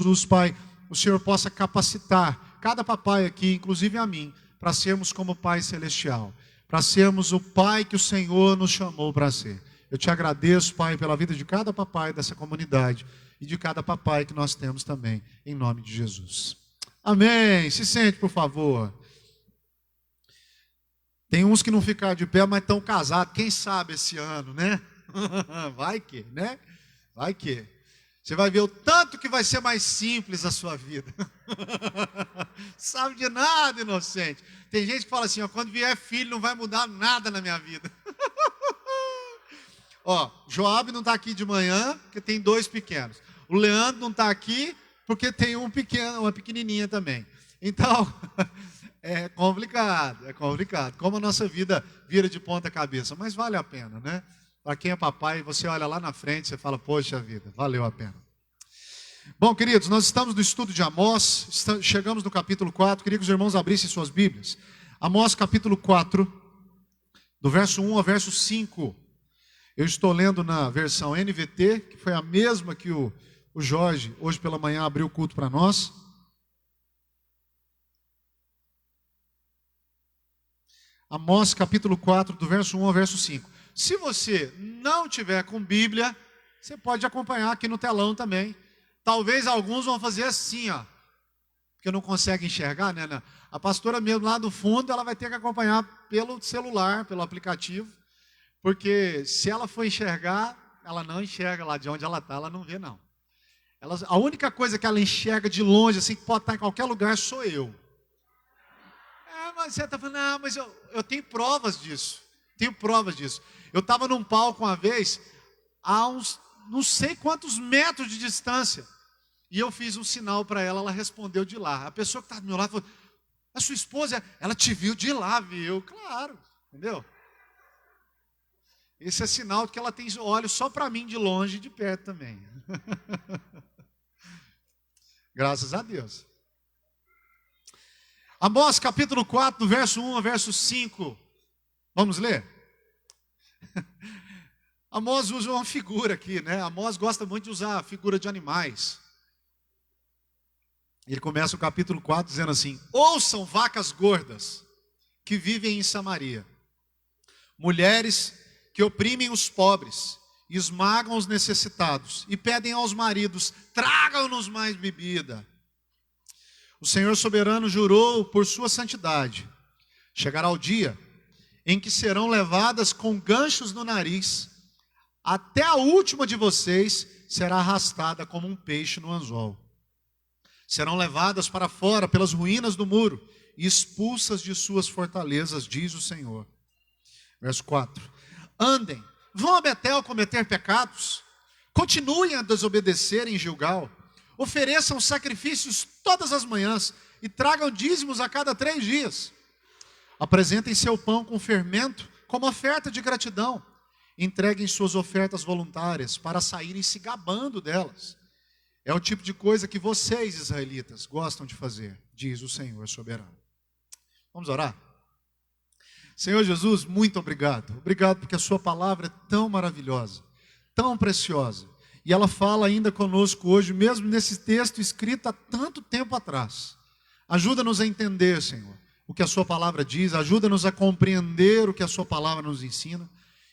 Jesus, Pai, o Senhor possa capacitar cada papai aqui, inclusive a mim, para sermos como Pai Celestial, para sermos o Pai que o Senhor nos chamou para ser. Eu te agradeço, Pai, pela vida de cada papai dessa comunidade e de cada papai que nós temos também, em nome de Jesus. Amém. Se sente, por favor. Tem uns que não ficaram de pé, mas estão casados. Quem sabe esse ano, né? Vai que, né? Vai que. Você vai ver o tanto que vai ser mais simples a sua vida. Sabe de nada, inocente. Tem gente que fala assim, ó, quando vier filho não vai mudar nada na minha vida. Ó, Joab não está aqui de manhã, porque tem 2 pequenos. O Leandro não está aqui, porque tem um pequeno, uma pequenininha também. Então, é complicado. Como a nossa vida vira de ponta cabeça, mas vale a pena, né? Para quem é papai, você olha lá na frente, você fala, poxa vida, valeu a pena. Bom, queridos, nós estamos no estudo de Amós, chegamos no capítulo 4, queria que os irmãos abrissem suas Bíblias. Amós capítulo 4, do verso 1 ao verso 5. Eu estou lendo na versão NVT, que foi a mesma que o Jorge, hoje pela manhã, abriu o culto para nós. Amós capítulo 4, do verso 1 ao verso 5. Se você não tiver com Bíblia, você pode acompanhar aqui no telão também. Talvez alguns vão fazer assim, ó, porque não conseguem enxergar, né? A pastora mesmo lá do fundo, ela vai ter que acompanhar pelo celular, pelo aplicativo, porque se ela for enxergar, ela não enxerga lá de onde ela está, ela não vê não. A única coisa que ela enxerga de longe, assim, que pode estar em qualquer lugar, sou eu. Mas você está falando, não, mas eu tenho provas disso. Eu estava num palco uma vez, a uns não sei quantos metros de distância, e eu fiz um sinal para ela, ela respondeu de lá. A pessoa que estava do meu lado falou, a sua esposa, ela te viu de lá, viu? Claro, entendeu? Esse é sinal de que ela tem olhos só para mim de longe e de perto também. Graças a Deus. Amós capítulo 4, do verso 1 ao verso 5. Vamos ler? Amós usa uma figura aqui, né? Amós gosta muito de usar a figura de animais. Ele começa o capítulo 4 dizendo assim: ouçam vacas gordas que vivem em Samaria, mulheres que oprimem os pobres, esmagam os necessitados e pedem aos maridos, tragam-nos mais bebida. O Senhor soberano jurou por sua santidade: chegará o dia em que serão levadas com ganchos no nariz, até a última de vocês será arrastada como um peixe no anzol. Serão levadas para fora pelas ruínas do muro e expulsas de suas fortalezas, diz o Senhor. Verso 4. Andem, vão a Betel cometer pecados, continuem a desobedecer em Gilgal, ofereçam sacrifícios todas as manhãs e tragam dízimos a cada 3 dias. Apresentem seu pão com fermento como oferta de gratidão. Entreguem suas ofertas voluntárias para saírem se gabando delas. É o tipo de coisa que vocês, israelitas, gostam de fazer, diz o Senhor soberano. Vamos orar? Senhor Jesus, muito obrigado. Obrigado porque a sua palavra é tão maravilhosa, tão preciosa. E ela fala ainda conosco hoje, mesmo nesse texto escrito há tanto tempo atrás. Ajuda-nos a entender, Senhor, o que a sua palavra diz. Ajuda-nos a compreender o que a sua palavra nos ensina.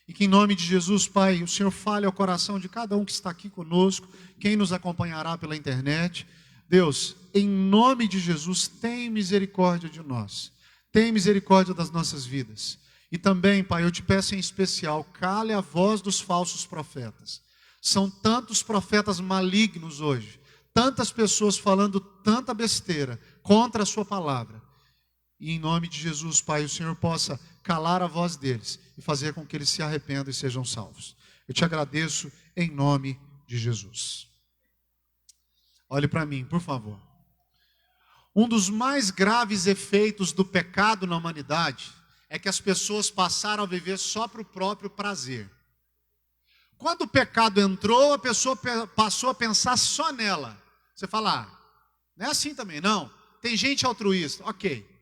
E que em nome de Jesus, Pai, o Senhor fale ao coração de cada um que está aqui conosco, quem nos acompanhará pela internet. Deus, em nome de Jesus, tem misericórdia de nós. Tem misericórdia das nossas vidas. E também, Pai, eu te peço em especial, cale a voz dos falsos profetas. São tantos profetas malignos hoje, tantas pessoas falando tanta besteira contra a sua palavra. E em nome de Jesus, Pai, o Senhor possa calar a voz deles e fazer com que eles se arrependam e sejam salvos. Eu te agradeço em nome de Jesus. Olhe para mim, por favor. Um dos mais graves efeitos do pecado na humanidade é que as pessoas passaram a viver só para o próprio prazer. Quando o pecado entrou, a pessoa passou a pensar só nela. Você fala, não é assim também, não. Tem gente altruísta, ok.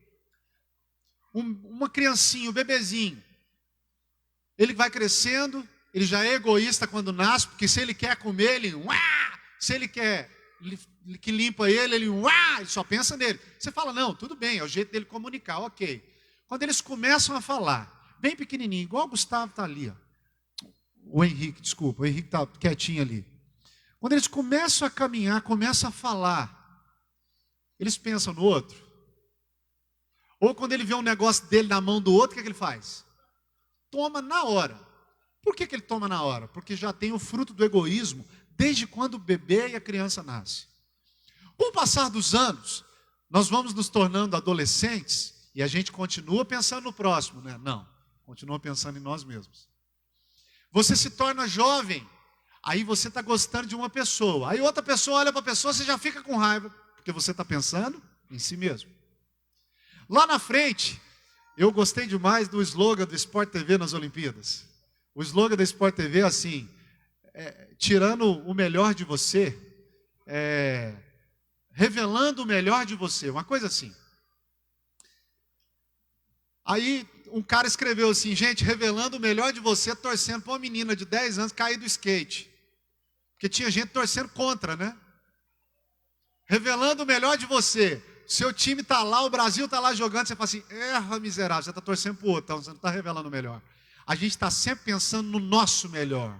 Uma criancinha, um bebezinho, ele vai crescendo, ele já é egoísta quando nasce, porque se ele quer comer, se ele quer que limpa ele, ele só pensa nele. Você fala, não, tudo bem, é o jeito dele comunicar, ok. Quando eles começam a falar, bem pequenininho, igual o Gustavo está ali, ó. O Henrique está quietinho ali. Quando eles começam a caminhar, começam a falar, eles pensam no outro. Ou quando ele vê um negócio dele na mão do outro, o que é que ele faz? Toma na hora. Por que ele toma na hora? Porque já tem o fruto do egoísmo desde quando o bebê e a criança nascem. Com o passar dos anos, nós vamos nos tornando adolescentes e a gente continua pensando no próximo, né? Não, continua pensando em nós mesmos. Você se torna jovem, aí você está gostando de uma pessoa, aí outra pessoa olha para a pessoa, você já fica com raiva, porque você está pensando em si mesmo. Lá na frente, eu gostei demais do slogan do Sport TV nas Olimpíadas. O slogan da Sport TV é assim, tirando o melhor de você, revelando o melhor de você, uma coisa assim. Aí um cara escreveu assim, gente, revelando o melhor de você, torcendo para uma menina de 10 anos cair do skate. Porque tinha gente torcendo contra, né? Revelando o melhor de você. Seu time está lá, o Brasil está lá jogando, você fala assim, erra miserável, você está torcendo para o outro, então você não está revelando o melhor. A gente está sempre pensando no nosso melhor,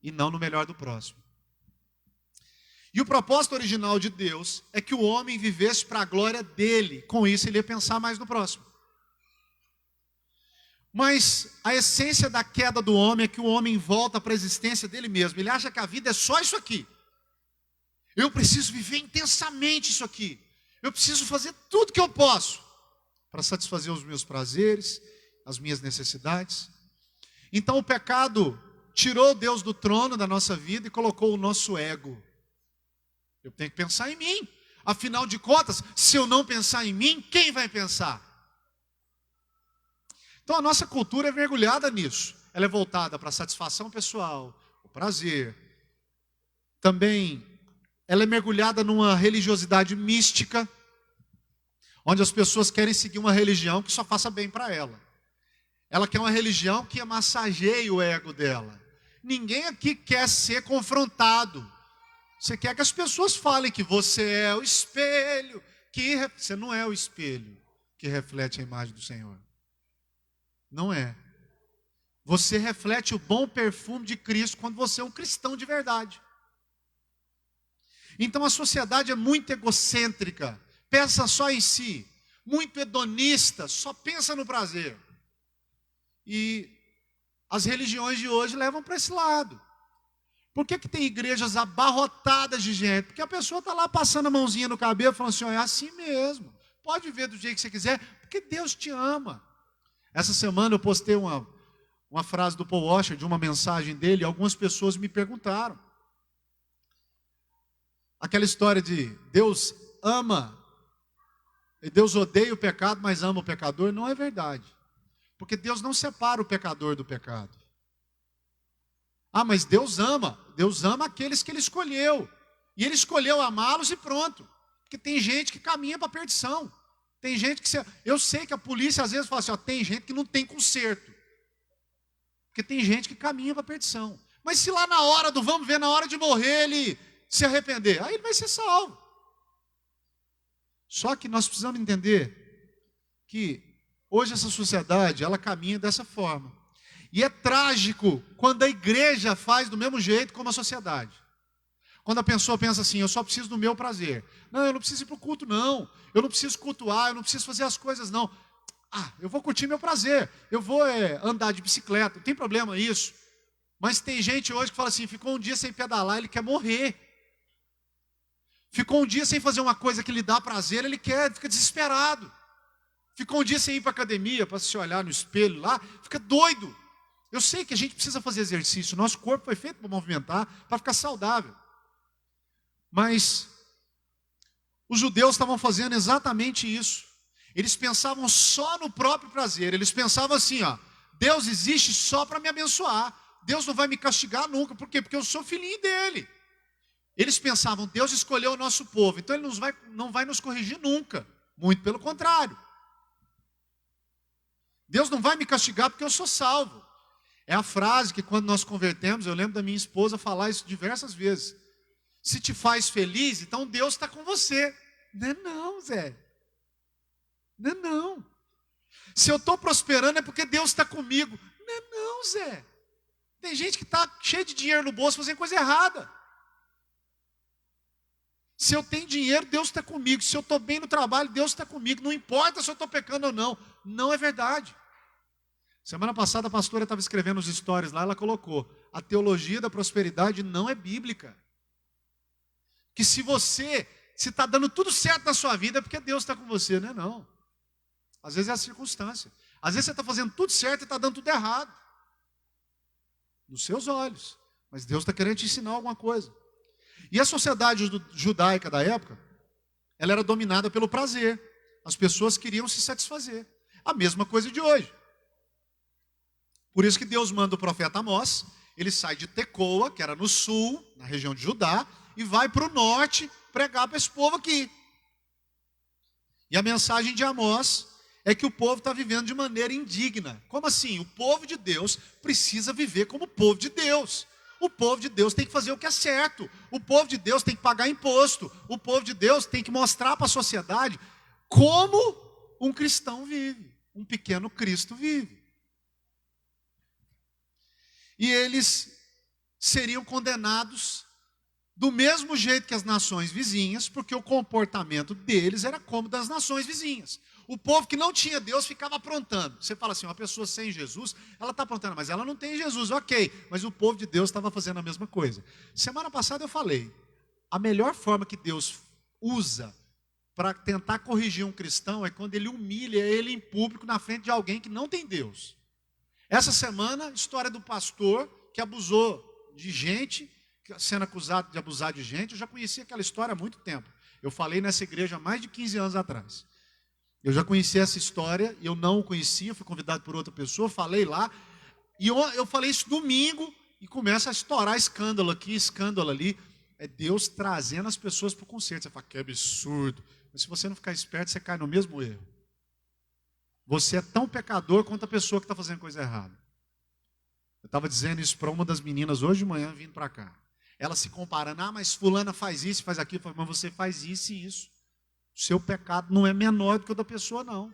e não no melhor do próximo. E o propósito original de Deus é que o homem vivesse para a glória dele, com isso ele ia pensar mais no próximo. Mas a essência da queda do homem é que o homem volta para a existência dele mesmo, ele acha que a vida é só isso aqui. Eu preciso viver intensamente isso aqui. Eu preciso fazer tudo que eu posso para satisfazer os meus prazeres, as minhas necessidades. Então o pecado tirou Deus do trono da nossa vida e colocou o nosso ego. Eu tenho que pensar em mim. Afinal de contas, se eu não pensar em mim, quem vai pensar? Então a nossa cultura é mergulhada nisso. Ela é voltada para a satisfação pessoal, o prazer. Também ela é mergulhada numa religiosidade mística, onde as pessoas querem seguir uma religião que só faça bem para ela. Ela quer uma religião que massageie o ego dela. Ninguém aqui quer ser confrontado. Você quer que as pessoas falem que você é o espelho, que você não é o espelho que reflete a imagem do Senhor. Não é. Você reflete o bom perfume de Cristo quando você é um cristão de verdade. Então a sociedade é muito egocêntrica, pensa só em si, muito hedonista, só pensa no prazer. E as religiões de hoje levam para esse lado. Por que tem igrejas abarrotadas de gente? Porque a pessoa está lá passando a mãozinha no cabelo, falando assim, é assim mesmo, pode viver do jeito que você quiser, porque Deus te ama. Essa semana eu postei uma frase do Paul Washer, de uma mensagem dele, e algumas pessoas me perguntaram. Aquela história de Deus ama, Deus odeia o pecado, mas ama o pecador, não é verdade. Porque Deus não separa o pecador do pecado. Ah, mas Deus ama aqueles que Ele escolheu. E Ele escolheu amá-los e pronto. Porque tem gente que caminha para a perdição. Tem gente que... Eu sei que a polícia às vezes fala assim, ó, tem gente que não tem conserto. Porque tem gente que caminha para a perdição. Mas se lá na hora do vamos ver, na hora de morrer, ele se arrepender, aí ele vai ser salvo. Só que nós precisamos entender que hoje essa sociedade, ela caminha dessa forma. E é trágico quando a igreja faz do mesmo jeito como a sociedade. Quando a pessoa pensa assim, eu só preciso do meu prazer. Não, eu não preciso ir para o culto, não. Eu não preciso cultuar, eu não preciso fazer as coisas, não. Eu vou curtir meu prazer. Eu vou andar de bicicleta, não tem problema isso. Mas tem gente hoje que fala assim, ficou um dia sem pedalar, ele quer morrer. Ficou um dia sem fazer uma coisa que lhe dá prazer, ele fica desesperado. Ficou um dia sem ir para a academia, para se olhar no espelho lá, fica doido. Eu sei que a gente precisa fazer exercício, nosso corpo foi feito para movimentar, para ficar saudável. Mas os judeus estavam fazendo exatamente isso. Eles pensavam só no próprio prazer, eles pensavam assim, ó, Deus existe só para me abençoar, Deus não vai me castigar nunca, por quê? Porque eu sou filhinho dele. Eles pensavam, Deus escolheu o nosso povo, então Ele não vai nos corrigir nunca, muito pelo contrário. Deus não vai me castigar porque eu sou salvo. É a frase que quando nós convertemos, eu lembro da minha esposa falar isso diversas vezes. se te faz feliz, então Deus está com você. Não é não, Zé. Não é não. Se eu estou prosperando é porque Deus está comigo. Não é não, Zé. Tem gente que está cheio de dinheiro no bolso fazendo coisa errada. Se eu tenho dinheiro, Deus está comigo. Se eu estou bem no trabalho, Deus está comigo. Não importa se eu estou pecando ou não. Não é verdade. Semana passada a pastora estava escrevendo os stories lá, ela colocou: a teologia da prosperidade não é bíblica. Que se está dando tudo certo na sua vida, é porque Deus está com você, não é não. Às vezes é a circunstância. Às vezes você está fazendo tudo certo e está dando tudo errado. Nos seus olhos. Mas Deus está querendo te ensinar alguma coisa. E a sociedade judaica da época, ela era dominada pelo prazer. As pessoas queriam se satisfazer. A mesma coisa de hoje. Por isso que Deus manda o profeta Amós, ele sai de Tecoa, que era no sul, na região de Judá, e vai para o norte pregar para esse povo aqui. E a mensagem de Amós é que o povo está vivendo de maneira indigna. Como assim? O povo de Deus precisa viver como o povo de Deus. O povo de Deus tem que fazer o que é certo. O povo de Deus tem que pagar imposto. O povo de Deus tem que mostrar para a sociedade como um cristão vive. Um pequeno Cristo vive. E eles seriam condenados do mesmo jeito que as nações vizinhas, porque o comportamento deles era como das nações vizinhas. O povo que não tinha Deus ficava aprontando. Você fala assim, uma pessoa sem Jesus, ela está aprontando, mas ela não tem Jesus, ok. Mas o povo de Deus estava fazendo a mesma coisa. Semana passada eu falei, a melhor forma que Deus usa para tentar corrigir um cristão é quando ele humilha ele em público na frente de alguém que não tem Deus. Essa semana, história do pastor que abusou de gente, sendo acusado de abusar de gente. Eu já conhecia aquela história há muito tempo. Eu falei nessa igreja há mais de 15 anos atrás. Eu já conhecia essa história, eu não o conhecia, fui convidado por outra pessoa, falei lá. E eu falei isso domingo e começa a estourar escândalo aqui, escândalo ali. É Deus trazendo as pessoas para o concerto. Você fala, que absurdo. Mas se você não ficar esperto, você cai no mesmo erro. Você é tão pecador quanto a pessoa que está fazendo coisa errada. Eu estava dizendo isso para uma das meninas hoje de manhã, vindo para cá. Ela se comparando, mas fulana faz isso, faz aquilo. Eu falei, mas você faz isso e isso. O seu pecado não é menor do que o da pessoa, não.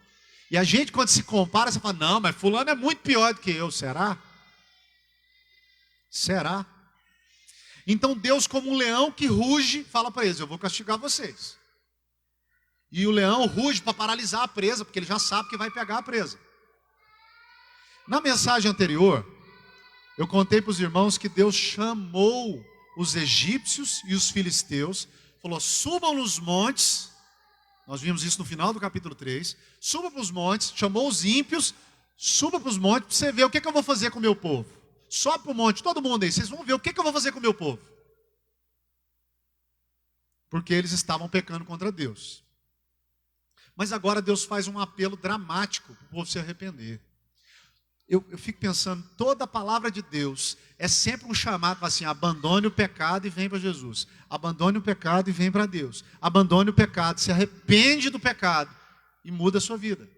E a gente, quando se compara, você fala, não, mas fulano é muito pior do que eu. Será? Será? Então Deus, como um leão que ruge, fala para eles, eu vou castigar vocês. E o leão ruge para paralisar a presa, porque ele já sabe que vai pegar a presa. Na mensagem anterior, eu contei para os irmãos que Deus chamou os egípcios e os filisteus, falou, subam nos montes, nós vimos isso no final do capítulo 3, suba para os montes, chamou os ímpios, suba para os montes, para você ver o que eu vou fazer com o meu povo. Sobe para o monte, todo mundo aí, vocês vão ver o que eu vou fazer com o meu povo. Porque eles estavam pecando contra Deus. Mas agora Deus faz um apelo dramático para o povo se arrepender. Eu fico pensando, toda a palavra de Deus é sempre um chamado assim, abandone o pecado e vem para Jesus. Abandone o pecado e vem para Deus. Abandone o pecado, se arrepende do pecado e muda a sua vida.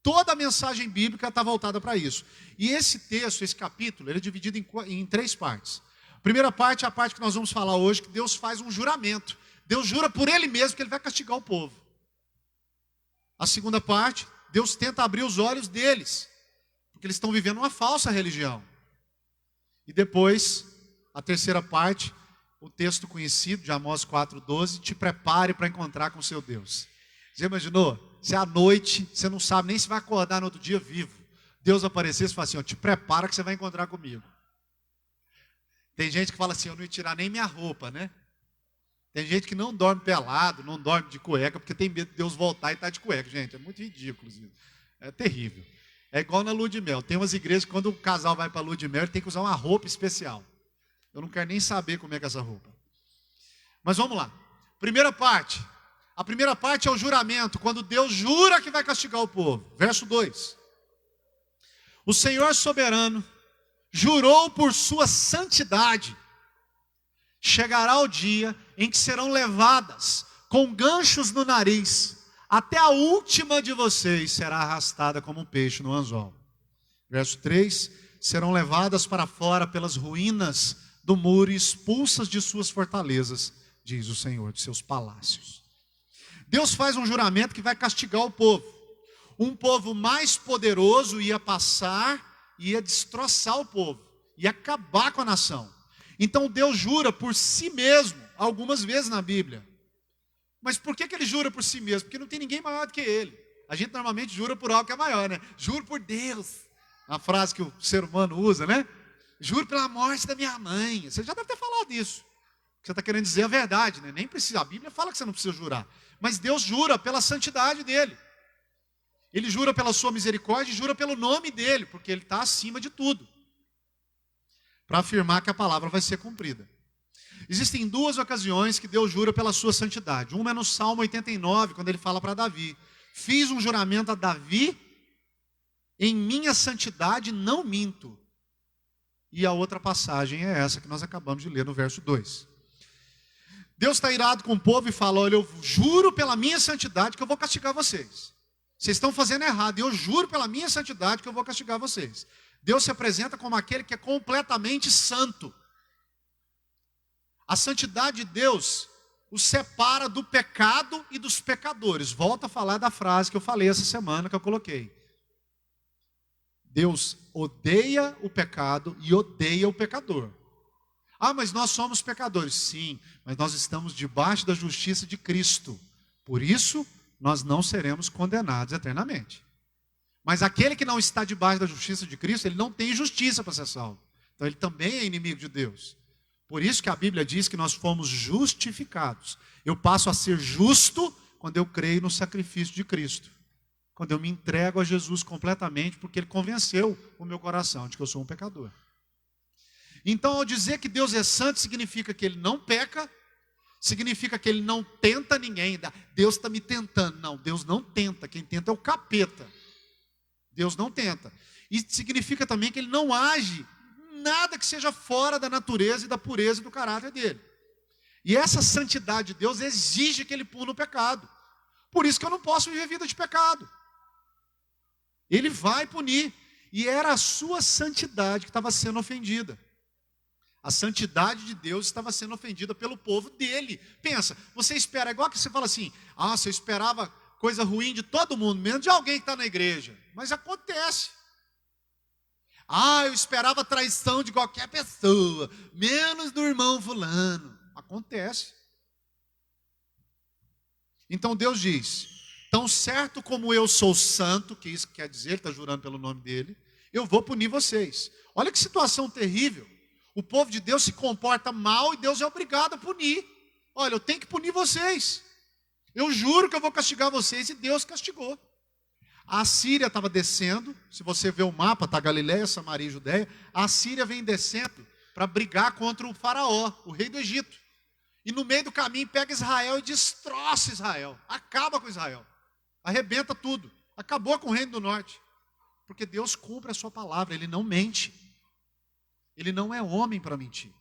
Toda a mensagem bíblica está voltada para isso. E esse texto, esse capítulo, ele é dividido em 3 partes. A primeira parte é a parte que nós vamos falar hoje, que Deus faz um juramento. Deus jura por Ele mesmo que Ele vai castigar o povo. A segunda parte, Deus tenta abrir os olhos deles, porque eles estão vivendo uma falsa religião. E depois, a terceira parte, o texto conhecido de Amós 4,12, te prepare para encontrar com o seu Deus. Você imaginou? Se à noite, você não sabe nem se vai acordar no outro dia vivo. Deus aparecer e fala assim, te prepara que você vai encontrar comigo. Tem gente que fala assim, eu não ia tirar nem minha roupa, né? Tem gente que não dorme pelado, não dorme de cueca, porque tem medo de Deus voltar e estar de cueca. Gente, é muito ridículo isso. É terrível. É igual na lua de mel. Tem umas igrejas que quando o casal vai para a lua de mel, ele tem que usar uma roupa especial. Eu não quero nem saber como é que é essa roupa. Mas vamos lá. Primeira parte. A primeira parte é o juramento, quando Deus jura que vai castigar o povo. Verso 2. O Senhor soberano jurou por sua santidade. Chegará o dia em que serão levadas com ganchos no nariz, até a última de vocês será arrastada como um peixe no anzol. Verso 3, serão levadas para fora pelas ruínas do muro e expulsas de suas fortalezas, diz o Senhor, de seus palácios. Deus faz um juramento que vai castigar o povo. Um povo mais poderoso ia passar e ia destroçar o povo, ia acabar com a nação. Então Deus jura por si mesmo, algumas vezes na Bíblia. Mas por que ele jura por si mesmo? Porque não tem ninguém maior do que ele. A gente normalmente jura por algo que é maior, né? Juro por Deus. Uma frase que o ser humano usa, né? Juro pela morte da minha mãe. Você já deve ter falado isso. Você está querendo dizer a verdade, né? Nem precisa. A Bíblia fala que você não precisa jurar. Mas Deus jura pela santidade dele. Ele jura pela sua misericórdia e jura pelo nome dele, porque ele está acima de tudo, para afirmar que a palavra vai ser cumprida. Existem duas ocasiões que Deus jura pela sua santidade. Uma é no Salmo 89, quando ele fala para Davi: fiz um juramento a Davi, em minha santidade não minto. E a outra passagem é essa que nós acabamos de ler no verso 2. Deus está irado com o povo e fala: olha, eu juro pela minha santidade que eu vou castigar vocês. Vocês estão fazendo errado, e eu juro pela minha santidade que eu vou castigar vocês. Deus se apresenta como aquele que é completamente santo. A santidade de Deus o separa do pecado e dos pecadores. Volto a falar da frase que eu falei essa semana, que eu coloquei. Deus odeia o pecado e odeia o pecador. Ah, mas nós somos pecadores. Sim, mas nós estamos debaixo da justiça de Cristo. Por isso, nós não seremos condenados eternamente. Mas aquele que não está debaixo da justiça de Cristo, ele não tem justiça para ser salvo. Então ele também é inimigo de Deus. Por isso que a Bíblia diz que nós fomos justificados. Eu passo a ser justo quando eu creio no sacrifício de Cristo. Quando eu me entrego a Jesus completamente, porque Ele convenceu o meu coração de que eu sou um pecador. Então, ao dizer que Deus é santo, significa que Ele não peca, significa que Ele não tenta ninguém. Deus está me tentando. Não, Deus não tenta. Quem tenta é o capeta. Deus não tenta. E significa também que Ele não age nada que seja fora da natureza e da pureza e do caráter dele. E essa santidade de Deus exige que Ele puna o pecado. Por isso que eu não posso viver vida de pecado. Ele vai punir. E era a sua santidade que estava sendo ofendida. A santidade de Deus estava sendo ofendida pelo povo dele. Pensa, você espera, igual que você fala assim: ah, você esperava coisa ruim de todo mundo, menos de alguém que está na igreja. Mas acontece. Ah, eu esperava traição de qualquer pessoa, menos do irmão fulano. Acontece. Então Deus diz: tão certo como eu sou santo, que isso quer dizer, ele está jurando pelo nome dele, eu vou punir vocês. Olha que situação terrível. O povo de Deus se comporta mal e Deus é obrigado a punir. Olha, eu tenho que punir vocês. Eu juro que eu vou castigar vocês, e Deus castigou. A Síria estava descendo, se você vê o mapa, está Galileia, Samaria e Judeia. A Síria vem descendo para brigar contra o faraó, o rei do Egito. E no meio do caminho pega Israel e destroça Israel. Acaba com Israel. Arrebenta tudo. Acabou com o reino do norte. Porque Deus cumpre a sua palavra, Ele não mente. Ele não é homem para mentir.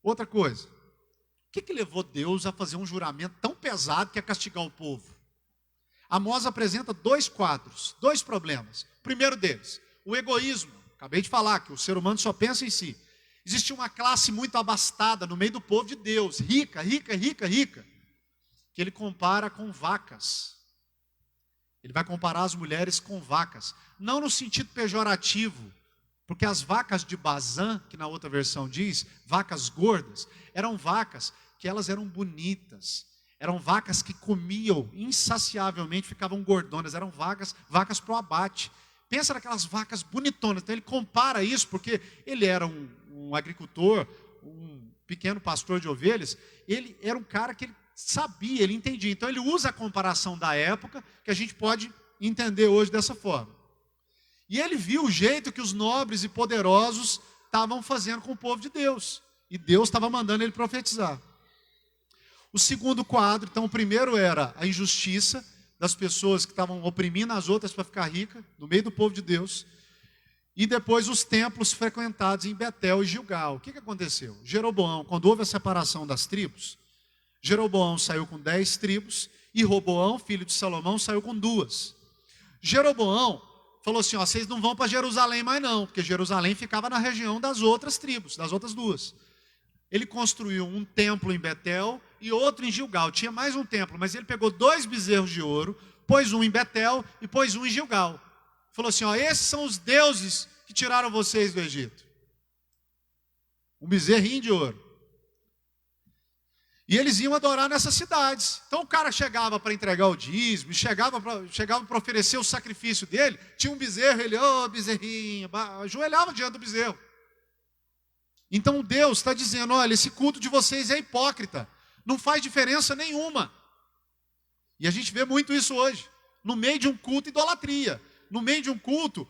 Outra coisa, o que levou Deus a fazer um juramento tão pesado que é castigar o povo? Amós apresenta dois quadros, dois problemas. O primeiro deles, o egoísmo. Acabei de falar que o ser humano só pensa em si. Existe uma classe muito abastada no meio do povo de Deus, rica, rica, rica, rica, que ele compara com vacas. Ele vai comparar as mulheres com vacas, não no sentido pejorativo, porque as vacas de Bazã, que na outra versão diz, vacas gordas, eram vacas que elas eram bonitas, eram vacas que comiam insaciavelmente, ficavam gordonas, eram vacas para o abate. Pensa naquelas vacas bonitonas. Então ele compara isso, porque ele era um agricultor, um pequeno pastor de ovelhas, ele era um cara que ele sabia, ele entendia. Então ele usa a comparação da época, que a gente pode entender hoje dessa forma. E ele viu o jeito que os nobres e poderosos estavam fazendo com o povo de Deus. E Deus estava mandando ele profetizar. O segundo quadro, então o primeiro era a injustiça das pessoas que estavam oprimindo as outras para ficar rica, no meio do povo de Deus. E depois os templos frequentados em Betel e Gilgal. O que aconteceu? Jeroboão, quando houve a separação das tribos, Jeroboão saiu com 10 tribos e Roboão, filho de Salomão, saiu com 2. Jeroboão falou assim, ó, vocês não vão para Jerusalém mais não, porque Jerusalém ficava na região das outras tribos, das outras duas. Ele construiu um templo em Betel e outro em Gilgal. Tinha mais um templo, mas ele pegou 2 bezerros de ouro, pôs um em Betel e pôs um em Gilgal. Falou assim, ó, esses são os deuses que tiraram vocês do Egito. Um bezerrinho de ouro. E eles iam adorar nessas cidades. Então o cara chegava para entregar o dízimo, chegava para oferecer o sacrifício dele, tinha um bezerro, ele, bezerrinho, ajoelhava diante do bezerro. Então Deus está dizendo, olha, esse culto de vocês é hipócrita, não faz diferença nenhuma. E a gente vê muito isso hoje, no meio de um culto idolatria, no meio de um culto,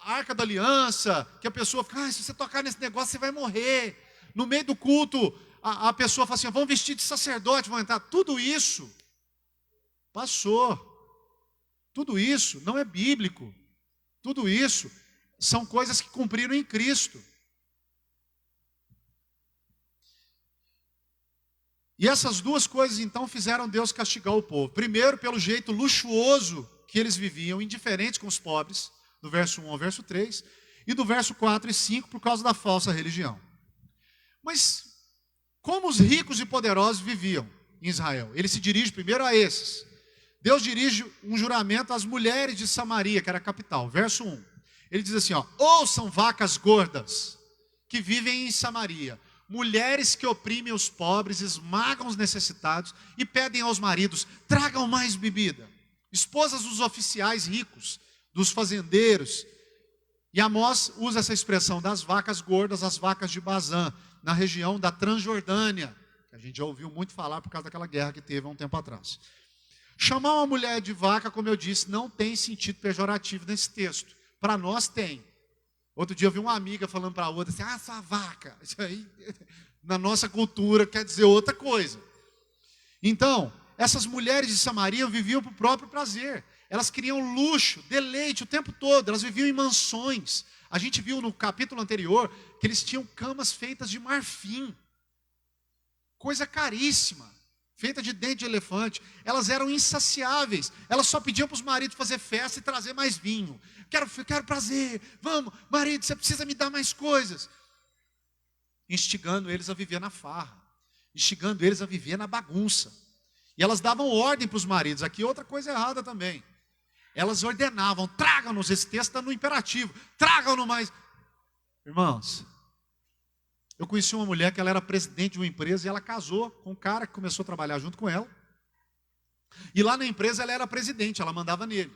Arca da Aliança, que a pessoa fica, se você tocar nesse negócio você vai morrer. No meio do culto, a pessoa fala assim, vão vestir de sacerdote, vão entrar. Tudo isso passou. Tudo isso não é bíblico. Tudo isso são coisas que cumpriram em Cristo. E essas duas coisas então fizeram Deus castigar o povo. Primeiro, pelo jeito luxuoso que eles viviam, indiferentes com os pobres, do verso 1 ao verso 3, e do verso 4 e 5, por causa da falsa religião. Mas como os ricos e poderosos viviam em Israel? Ele se dirige primeiro a esses. Deus dirige um juramento às mulheres de Samaria, que era a capital. Verso 1. Ele diz assim, ouçam vacas gordas que vivem em Samaria, mulheres que oprimem os pobres, esmagam os necessitados e pedem aos maridos, tragam mais bebida. Esposas dos oficiais ricos, dos fazendeiros. E Amós usa essa expressão das vacas gordas, as vacas de Bazã, na região da Transjordânia, que a gente já ouviu muito falar por causa daquela guerra que teve há um tempo atrás. Chamar uma mulher de vaca, como eu disse, não tem sentido pejorativo nesse texto. Para nós tem. Outro dia eu vi uma amiga falando para a outra assim, sua vaca. Isso aí, na nossa cultura, quer dizer outra coisa. Então, essas mulheres de Samaria viviam para o próprio prazer. Elas queriam luxo, deleite o tempo todo. Elas viviam em mansões. A gente viu no capítulo anterior que eles tinham camas feitas de marfim. Coisa caríssima. Feita de dente de elefante. Elas eram insaciáveis. Elas só pediam para os maridos fazer festa e trazer mais vinho. Quero prazer. Vamos, marido, você precisa me dar mais coisas. Instigando eles a viver na farra. Instigando eles a viver na bagunça. E elas davam ordem para os maridos. Aqui outra coisa errada também. Elas ordenavam, tragam-nos, esse texto está no imperativo, tragam-nos mais. Irmãos, eu conheci uma mulher que ela era presidente de uma empresa e ela casou com um cara que começou a trabalhar junto com ela. E lá na empresa ela era presidente, ela mandava nele.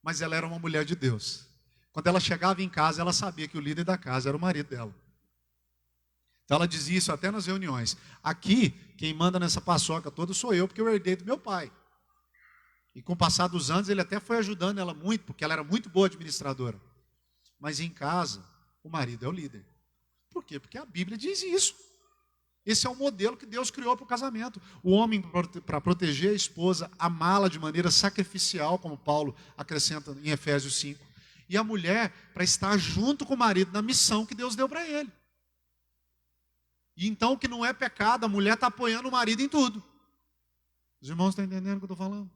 Mas ela era uma mulher de Deus. Quando ela chegava em casa, ela sabia que o líder da casa era o marido dela. Então ela dizia isso até nas reuniões. Aqui, quem manda nessa paçoca toda sou eu, porque eu herdei do meu pai. E com o passar dos anos, ele até foi ajudando ela muito, porque ela era muito boa administradora. Mas em casa, o marido é o líder. Por quê? Porque a Bíblia diz isso. Esse é o modelo que Deus criou para o casamento. O homem, para proteger a esposa, amá-la de maneira sacrificial, como Paulo acrescenta em Efésios 5. E a mulher, para estar junto com o marido na missão que Deus deu para ele. E então, que não é pecado, a mulher está apoiando o marido em tudo. Os irmãos estão entendendo o que eu estou falando?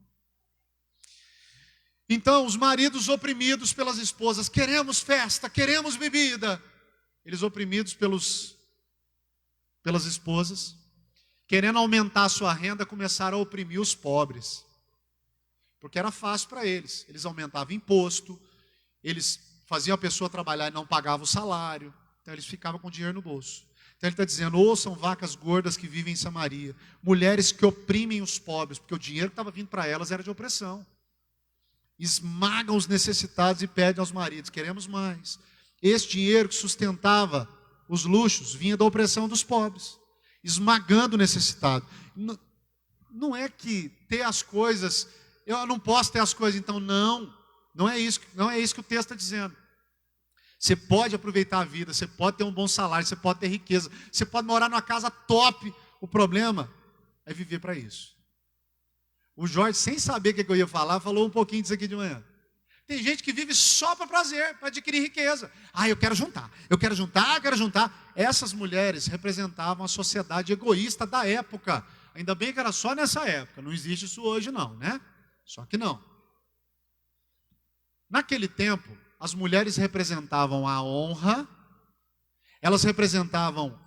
Então, os maridos oprimidos pelas esposas, queremos festa, queremos bebida. Eles oprimidos pelas esposas, querendo aumentar a sua renda, começaram a oprimir os pobres. Porque era fácil para eles. Eles aumentavam imposto, eles faziam a pessoa trabalhar e não pagavam o salário. Então eles ficavam com dinheiro no bolso. Então ele está dizendo, ouçam vacas gordas que vivem em Samaria, mulheres que oprimem os pobres, porque o dinheiro que estava vindo para elas era de opressão. Esmagam os necessitados e pedem aos maridos, queremos mais. Esse dinheiro que sustentava os luxos vinha da opressão dos pobres, esmagando o necessitado. Não é que ter as coisas, eu não posso ter as coisas, então não é isso que o texto está dizendo. Você pode aproveitar a vida, você pode ter um bom salário, você pode ter riqueza, você pode morar numa casa top. O problema é viver para isso. O Jorge, sem saber o que eu ia falar, falou um pouquinho disso aqui de manhã. Tem gente que vive só para prazer, para adquirir riqueza. Eu quero juntar. Essas mulheres representavam a sociedade egoísta da época. Ainda bem que era só nessa época. Não existe isso hoje não, né? Só que não. Naquele tempo, as mulheres representavam a honra, elas representavam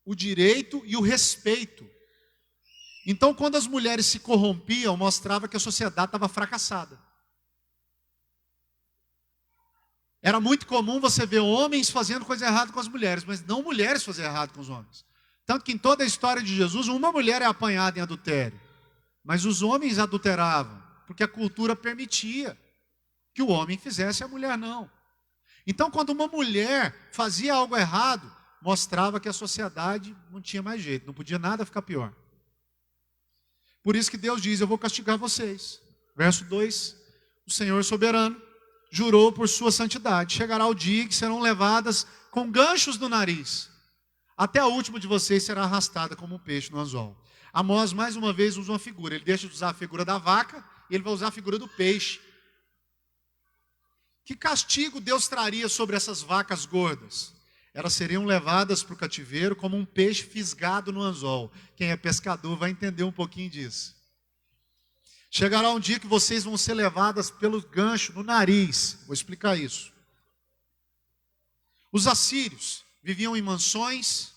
o direito e o respeito. Então, quando as mulheres se corrompiam, mostrava que a sociedade estava fracassada. Era muito comum você ver homens fazendo coisa errada com as mulheres, mas não mulheres fazendo errado com os homens. Tanto que em toda a história de Jesus, uma mulher é apanhada em adultério. Mas os homens adulteravam, porque a cultura permitia que o homem fizesse e a mulher não. Então, quando uma mulher fazia algo errado, mostrava que a sociedade não tinha mais jeito, não podia nada ficar pior. Por isso que Deus diz, eu vou castigar vocês. Verso 2, o Senhor soberano jurou por sua santidade. Chegará o dia que serão levadas com ganchos no nariz. Até a última de vocês será arrastada como um peixe no anzol. Amós, mais uma vez, usa uma figura. Ele deixa de usar a figura da vaca e ele vai usar a figura do peixe. Que castigo Deus traria sobre essas vacas gordas? Elas seriam levadas para o cativeiro como um peixe fisgado no anzol. Quem é pescador vai entender um pouquinho disso. Chegará um dia que vocês vão ser levadas pelo gancho no nariz. Vou explicar isso. Os assírios viviam em mansões.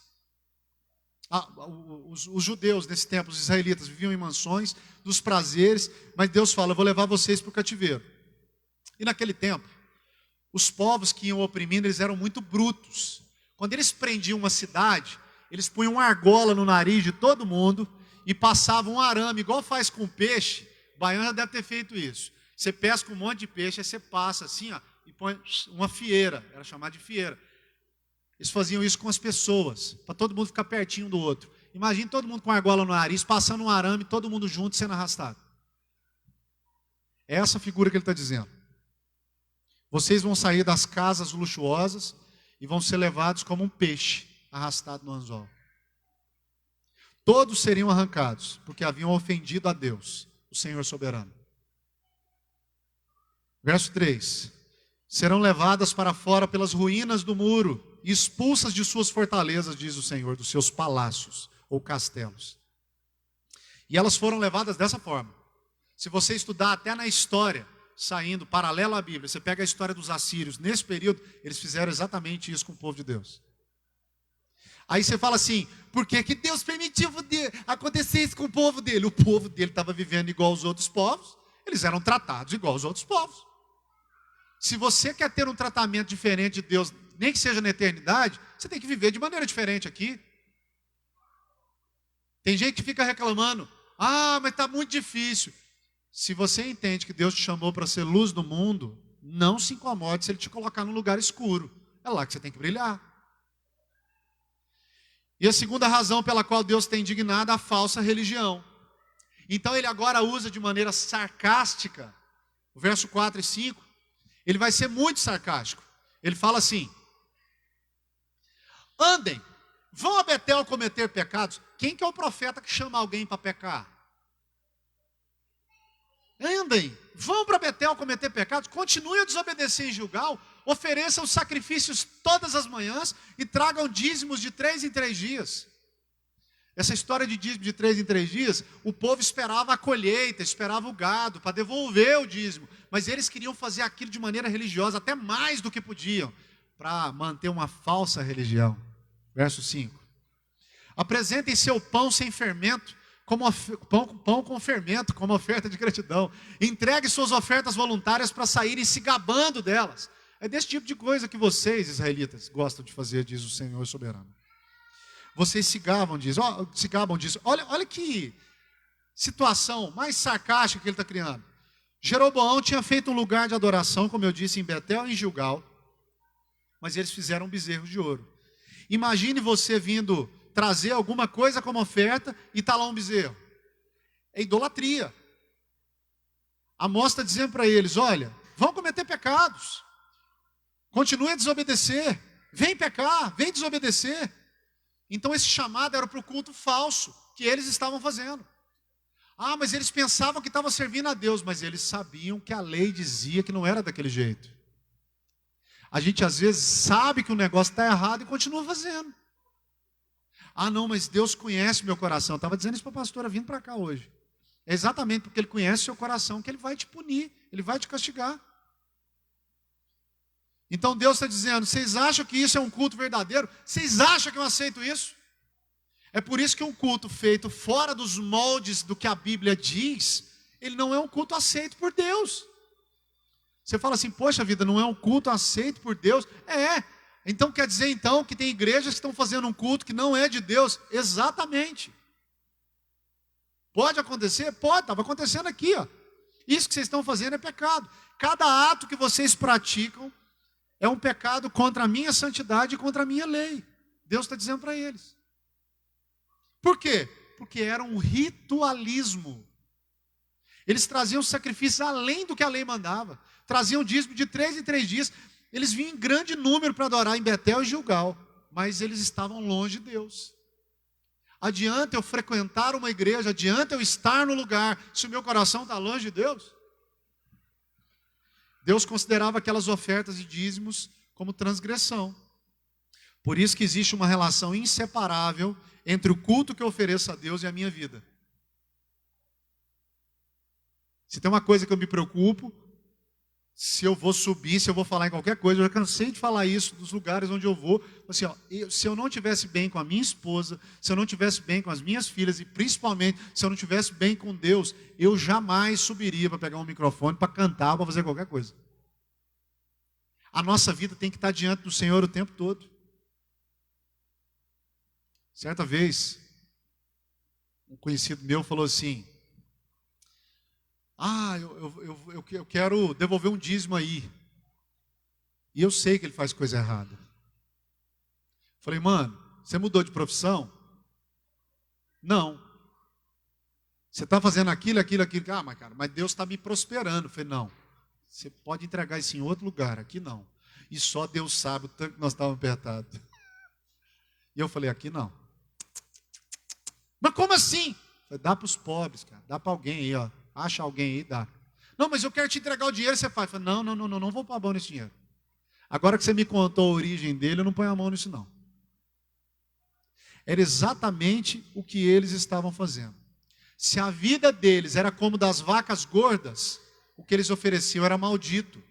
Os judeus nesse tempo, os israelitas, viviam em mansões, dos prazeres. Mas Deus fala, eu vou levar vocês para o cativeiro. E naquele tempo, os povos que iam oprimindo, eles eram muito brutos. Quando eles prendiam uma cidade, eles punham uma argola no nariz de todo mundo e passavam um arame, igual faz com peixe. O baiano já deve ter feito isso. Você pesca um monte de peixe, aí você passa assim, ó, e põe uma fieira, era chamada de fieira. Eles faziam isso com as pessoas, para todo mundo ficar pertinho do outro. Imagine todo mundo com a argola no nariz, passando um arame, todo mundo junto, sendo arrastado. É essa figura que ele está dizendo. Vocês vão sair das casas luxuosas e vão ser levados como um peixe arrastado no anzol. Todos seriam arrancados, porque haviam ofendido a Deus, o Senhor soberano. Verso 3. Serão levadas para fora pelas ruínas do muro e expulsas de suas fortalezas, diz o Senhor, dos seus palácios ou castelos. E elas foram levadas dessa forma. Se você estudar até na história, saindo paralelo à Bíblia, você pega a história dos assírios, nesse período, eles fizeram exatamente isso com o povo de Deus. Aí você fala assim, por que que Deus permitiu acontecer isso com o povo dele? O povo dele estava vivendo igual aos outros povos, eles eram tratados igual aos outros povos. Se você quer ter um tratamento diferente de Deus, nem que seja na eternidade, você tem que viver de maneira diferente aqui. Tem gente que fica reclamando, mas está muito difícil. Se você entende que Deus te chamou para ser luz do mundo, não se incomode se Ele te colocar num lugar escuro. É lá que você tem que brilhar. E a segunda razão pela qual Deus tem indignado a falsa religião. Então Ele agora usa de maneira sarcástica, o verso 4 e 5, Ele vai ser muito sarcástico. Ele fala assim, andem, vão a Betel cometer pecados. Quem que é o profeta que chama alguém para pecar? Andem, vão para Betel cometer pecados, continuem a desobedecer em Gilgal, ofereçam sacrifícios todas as manhãs e tragam dízimos de 3 em 3 dias. Essa história de dízimo de 3 em 3 dias, o povo esperava a colheita, esperava o gado para devolver o dízimo, mas eles queriam fazer aquilo de maneira religiosa, até mais do que podiam, para manter uma falsa religião. Verso 5. Apresentem seu pão sem fermento, como pão com fermento, como oferta de gratidão. Entregue suas ofertas voluntárias para saírem se gabando delas. É desse tipo de coisa que vocês, israelitas, gostam de fazer, diz o Senhor soberano. Vocês se gabam disso. Olha que situação mais sarcástica que ele está criando. Jeroboão tinha feito um lugar de adoração, como eu disse, em Betel e em Gilgal, mas eles fizeram um bezerro de ouro. Imagine você vindo trazer alguma coisa como oferta e está lá um bezerro. É idolatria. Amós está dizendo para eles, olha, vão cometer pecados. Continuem a desobedecer. Vem pecar, vem desobedecer. Então esse chamado era para o culto falso que eles estavam fazendo. Mas eles pensavam que estavam servindo a Deus, mas eles sabiam que a lei dizia que não era daquele jeito. A gente às vezes sabe que o negócio está errado e continua fazendo. Não, mas Deus conhece meu coração. Eu estava dizendo isso para a pastora vindo para cá hoje. É exatamente porque Ele conhece o seu coração que Ele vai te punir, Ele vai te castigar. Então Deus está dizendo, vocês acham que isso é um culto verdadeiro? Vocês acham que eu aceito isso? É por isso que um culto feito fora dos moldes do que a Bíblia diz, ele não é um culto aceito por Deus. Você fala assim, poxa vida, não é um culto aceito por Deus? É. Então quer dizer então que tem igrejas que estão fazendo um culto que não é de Deus? Exatamente. Pode acontecer? Pode, estava acontecendo aqui, ó. Isso que vocês estão fazendo é pecado. Cada ato que vocês praticam é um pecado contra a minha santidade e contra a minha lei. Deus está dizendo para eles. Por quê? Porque era um ritualismo. Eles traziam sacrifícios além do que a lei mandava. Traziam dízimo de 3 em 3 dias. Eles vinham em grande número para adorar em Betel e Gilgal. Mas eles estavam longe de Deus. Adianta eu frequentar uma igreja, adianta eu estar no lugar, se o meu coração está longe de Deus? Deus considerava aquelas ofertas e dízimos como transgressão. Por isso que existe uma relação inseparável entre o culto que eu ofereço a Deus e a minha vida. Se tem uma coisa que eu me preocupo, se eu vou subir, se eu vou falar em qualquer coisa, eu já cansei de falar isso dos lugares onde eu vou. Assim, ó, se eu não estivesse bem com a minha esposa, se eu não estivesse bem com as minhas filhas, e principalmente se eu não estivesse bem com Deus, eu jamais subiria para pegar um microfone, para cantar, para fazer qualquer coisa. A nossa vida tem que estar diante do Senhor o tempo todo. Certa vez, um conhecido meu falou assim, eu quero devolver um dízimo aí. E eu sei que ele faz coisa errada. Falei, mano, você mudou de profissão? Não. Você está fazendo aquilo. Ah, mas Deus está me prosperando. Falei, não. Você pode entregar isso em outro lugar, aqui não. E só Deus sabe o tanto que nós estávamos apertados. E eu falei, aqui não. Mas como assim? Falei, dá para os pobres, cara. Dá para alguém aí, ó. Acha alguém aí, dá. Não, mas eu quero te entregar o dinheiro, você faz. Falei, não vou pôr a mão nesse dinheiro. Agora que você me contou a origem dele, eu não ponho a mão nisso não. Era exatamente o que eles estavam fazendo. Se a vida deles era como das vacas gordas, o que eles ofereciam era maldito.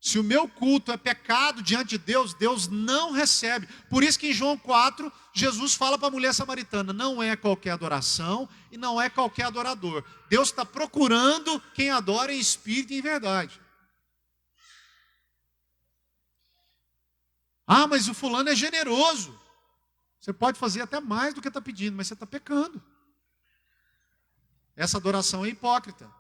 Se o meu culto é pecado diante de Deus, Deus não recebe. Por isso que em João 4, Jesus fala para a mulher samaritana, não é qualquer adoração e não é qualquer adorador. Deus está procurando quem adora em espírito e em verdade. Ah, mas o fulano é generoso. Você pode fazer até mais do que está pedindo, mas você está pecando. Essa adoração é hipócrita.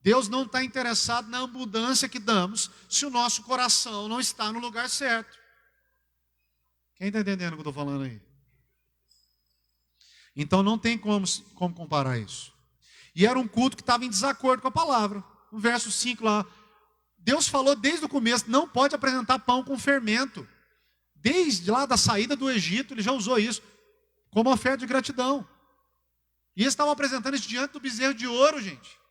Deus não está interessado na abundância que damos se o nosso coração não está no lugar certo. Quem está entendendo o que eu estou falando aí? Então não tem como comparar isso. E era um culto que estava em desacordo com a palavra. No verso 5 lá, Deus falou desde o começo, não pode apresentar pão com fermento. Desde lá da saída do Egito, ele já usou isso como oferta de gratidão. E eles estavam apresentando isso diante do bezerro de ouro, gente.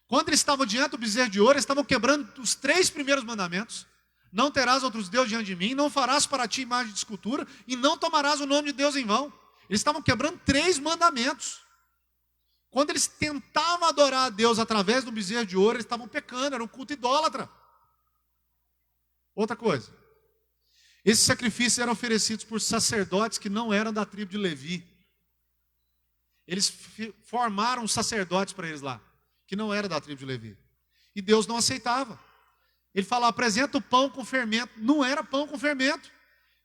Quando eles estavam diante do bezerro de ouro, eles estavam quebrando os 3 primeiros mandamentos. Não terás outros deuses diante de mim, não farás para ti imagem de escultura, e não tomarás o nome de Deus em vão. Eles estavam quebrando 3 mandamentos. Quando eles tentavam adorar a Deus através do bezerro de ouro, eles estavam pecando, era um culto idólatra. Outra coisa. Esses sacrifícios eram oferecidos por sacerdotes que não eram da tribo de Levi. Eles formaram sacerdotes para eles lá, que não era da tribo de Levi. E Deus não aceitava. Ele falava, apresenta o pão com fermento. Não era pão com fermento.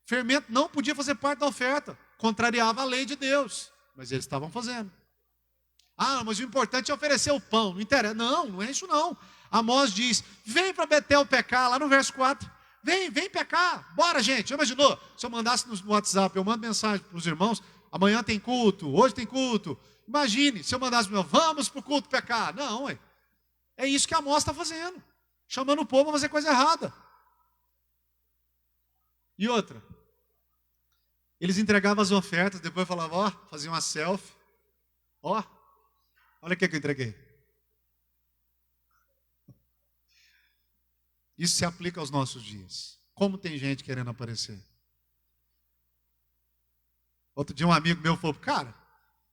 Fermento não podia fazer parte da oferta. Contrariava a lei de Deus. Mas eles estavam fazendo. Ah, mas o importante é oferecer o pão. Não interessa. Não é isso não. Amós diz, vem para Betel pecar, lá no verso 4. Vem pecar. Bora, gente. Já imaginou? Se eu mandasse no WhatsApp, eu mando mensagem para os irmãos, amanhã tem culto, hoje tem culto. Imagine, se eu mandasse, vamos para o culto pecar. Não, é isso que a Amós está fazendo. Chamando o povo a fazer coisa errada. E outra. Eles entregavam as ofertas, depois falavam, ó, faziam uma selfie. Ó, olha o que eu entreguei. Isso se aplica aos nossos dias. Como tem gente querendo aparecer. Outro dia um amigo meu falou, cara,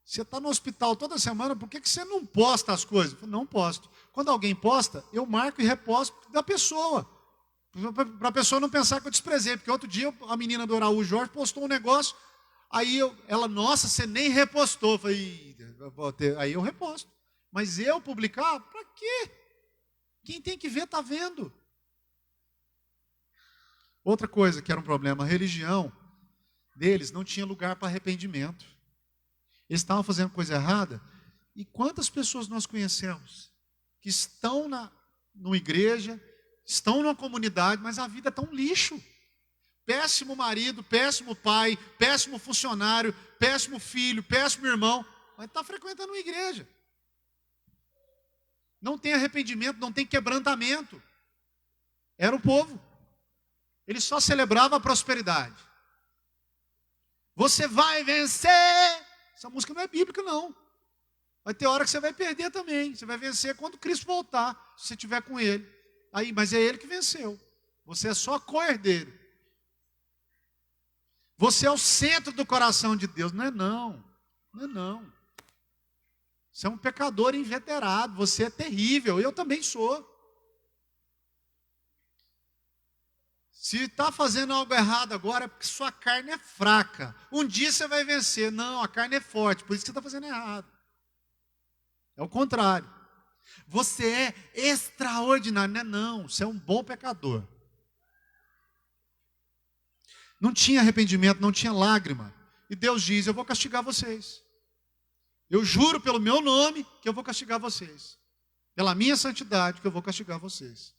você está no hospital toda semana, por que você não posta as coisas? Eu falei, não posto. Quando alguém posta, eu marco e reposto da pessoa. Para a pessoa não pensar que eu desprezei, porque outro dia a menina do Araújo Jorge postou um negócio, aí ela, nossa, você nem repostou. Eu falei, aí eu reposto. Mas eu publicar, para quê? Quem tem que ver, está vendo. Outra coisa que era um problema, a religião deles não tinha lugar para arrependimento. Eles estavam fazendo coisa errada. E quantas pessoas nós conhecemos que estão numa igreja, estão numa comunidade, mas a vida está um lixo. Péssimo marido, péssimo pai, péssimo funcionário, péssimo filho, péssimo irmão, mas está frequentando uma igreja. Não tem arrependimento, não tem quebrantamento. Era o povo. Ele só celebrava a prosperidade. Você vai vencer. Essa música não é bíblica, não. Vai ter hora que você vai perder também. Você vai vencer quando Cristo voltar, se você estiver com Ele. Aí, mas é Ele que venceu. Você é só co-herdeiro. Você é o centro do coração de Deus. Não é não. Não é não. Você é um pecador inveterado. Você é terrível. Eu também sou. Se está fazendo algo errado agora, é porque sua carne é fraca. Um dia você vai vencer. Não, a carne é forte, por isso que você está fazendo errado. É o contrário. Você é extraordinário. Não é não, você é um bom pecador. Não tinha arrependimento, não tinha lágrima. E Deus diz, eu vou castigar vocês. Eu juro pelo meu nome que eu vou castigar vocês. Pela minha santidade que eu vou castigar vocês.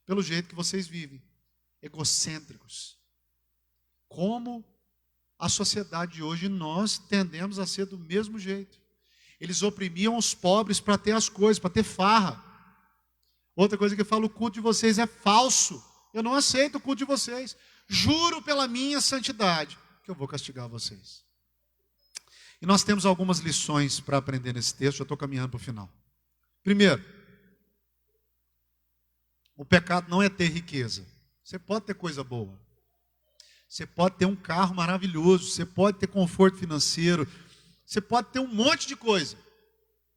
Pelo jeito que vocês vivem. Egocêntricos. Como a sociedade de hoje, nós tendemos a ser do mesmo jeito. Eles oprimiam os pobres para ter as coisas, para ter farra. Outra coisa que eu falo, o culto de vocês é falso. Eu não aceito o culto de vocês. Juro pela minha santidade que eu vou castigar vocês. E nós temos algumas lições para aprender nesse texto, já estou caminhando para o final. Primeiro, o pecado não é ter riqueza. Você pode ter coisa boa. Você pode ter um carro maravilhoso. Você pode ter conforto financeiro. Você pode ter um monte de coisa.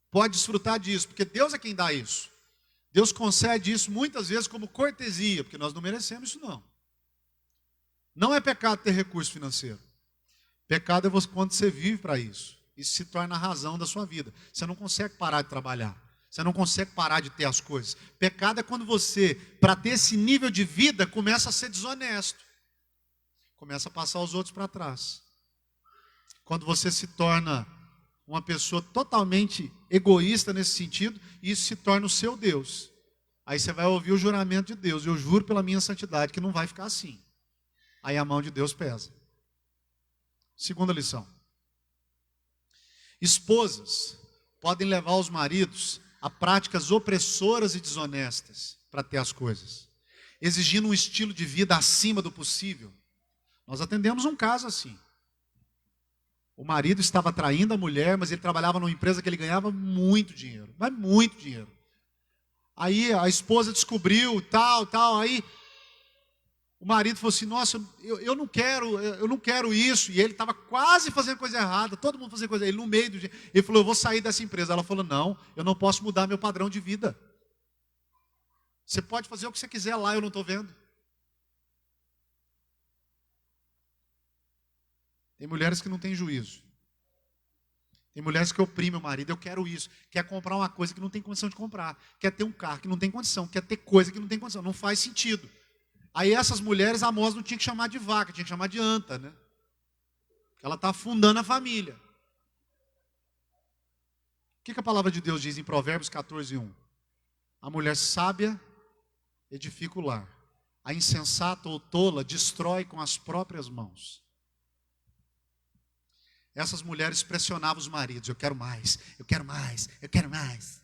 Pode desfrutar disso, porque Deus é quem dá isso. Deus concede isso muitas vezes como cortesia, porque nós não merecemos isso não. Não é pecado ter recurso financeiro. Pecado é quando você vive para isso. Isso se torna a razão da sua vida. Você não consegue parar de trabalhar. Você não consegue parar de ter as coisas. Pecado é quando você, para ter esse nível de vida, começa a ser desonesto. Começa a passar os outros para trás. Quando você se torna uma pessoa totalmente egoísta nesse sentido, isso se torna o seu Deus. Aí você vai ouvir o juramento de Deus. Eu juro pela minha santidade que não vai ficar assim. Aí a mão de Deus pesa. Segunda lição. Esposas podem levar os maridos a práticas opressoras e desonestas para ter as coisas, exigindo um estilo de vida acima do possível. Nós atendemos um caso assim. O marido estava traindo a mulher, mas ele trabalhava numa empresa que ele ganhava muito dinheiro, mas muito dinheiro. Aí a esposa descobriu, tal, aí o marido falou assim, nossa, eu não quero isso. E ele estava quase fazendo coisa errada, todo mundo fazendo coisa errada. Ele no meio do dia, ele falou, eu vou sair dessa empresa. Ela falou, não, eu não posso mudar meu padrão de vida. Você pode fazer o que você quiser lá, eu não estou vendo. Tem mulheres que não têm juízo. Tem mulheres que oprimem o marido, eu quero isso. Quer comprar uma coisa que não tem condição de comprar. Quer ter um carro que não tem condição. Quer ter coisa que não tem condição. Não faz sentido. Aí essas mulheres, a Amós não tinha que chamar de vaca, tinha que chamar de anta, né? Porque ela está afundando a família. O que a palavra de Deus diz em Provérbios 14:1? A mulher sábia edifica o lar. A insensata ou tola destrói com as próprias mãos. Essas mulheres pressionavam os maridos. Eu quero mais, eu quero mais, eu quero mais.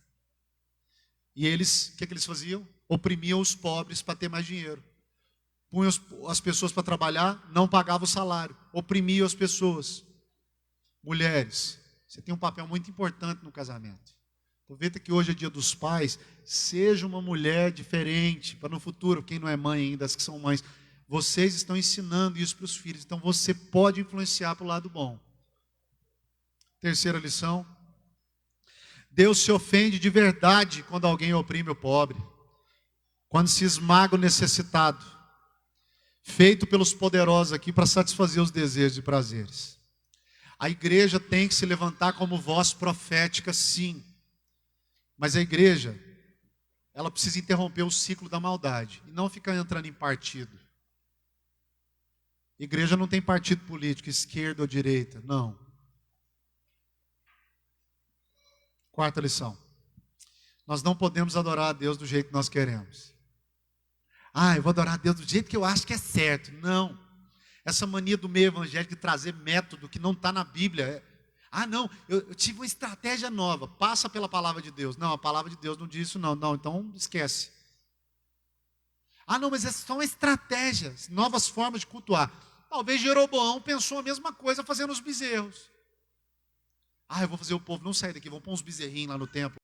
E eles, o que eles faziam? Oprimiam os pobres para ter mais dinheiro. Punham as pessoas para trabalhar, não pagavam o salário. Oprimiam as pessoas. Mulheres, você tem um papel muito importante no casamento. Aproveita que hoje é dia dos pais. Seja uma mulher diferente para no futuro, quem não é mãe ainda, as que são mães. Vocês estão ensinando isso para os filhos. Então você pode influenciar para o lado bom. Terceira lição. Deus se ofende de verdade quando alguém oprime o pobre. quando se esmaga o necessitado, feito pelos poderosos aqui para satisfazer os desejos e prazeres. A igreja tem que se levantar como voz profética, sim. Mas a igreja, ela precisa interromper o ciclo da maldade e não ficar entrando em partido. Igreja não tem partido político, esquerda ou direita, não. Quarta lição. Nós não podemos adorar a Deus do jeito que nós queremos. Eu vou adorar a Deus do jeito que eu acho que é certo. Não. Essa mania do meio evangélico de trazer método que não está na Bíblia. Não, eu tive uma estratégia nova. Passa pela palavra de Deus. Não, a palavra de Deus não diz isso não. Não, então esquece. Não, mas essas são estratégias, novas formas de cultuar. Talvez Jeroboão pensou a mesma coisa fazendo os bezerros. Eu vou fazer o povo não sair daqui, vão pôr uns bezerrinhos lá no templo.